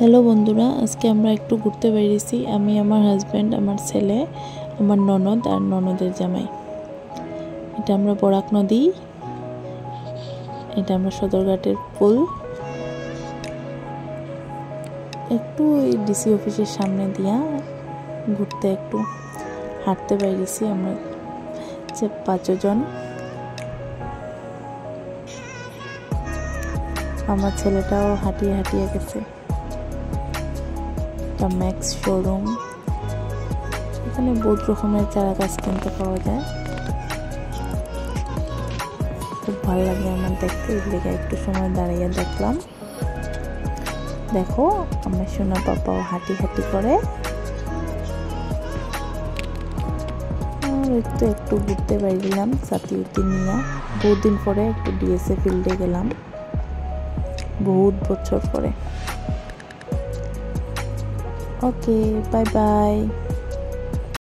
Hello বন্ধুরা, আজকে আমরা একটু ঘুরতে বেরিয়েছি। আমি, আমার হাজব্যান্ড, আমার ছেলে, আমার ননদ আর ননদের জামাই। এটা আমরা বরাক নদী, এটা আমরা সদরঘাটের পুল। একটু এই ডিসি অফিসের সামনে দিয়া ঘুরতে একটু হাঁটতে বেরিয়েছি আমরা 5 জন। আমার ছেলেটাও হাঁটিয়ে হাঁটিয়ে গেছে। ম্যাক্স শোরুম, এখানে বহুত রকমের চারা গাছ কিনতে পাওয়া যায়। খুব ভালো লাগে আমার দেখতে, এই লেগে একটু সময় দাঁড়িয়ে দেখলাম। দেখো আমার সোনা পাপাও হাঁটি হাঁটি করে। আর একটু ঘুরতে বেরিয়েলাম সাথী নিয়ে। বহুত দিন পরে একটু ডিএসএ ফিল্ডে গেলাম, বহুত বছর পরে। ওকে, বাই বাই।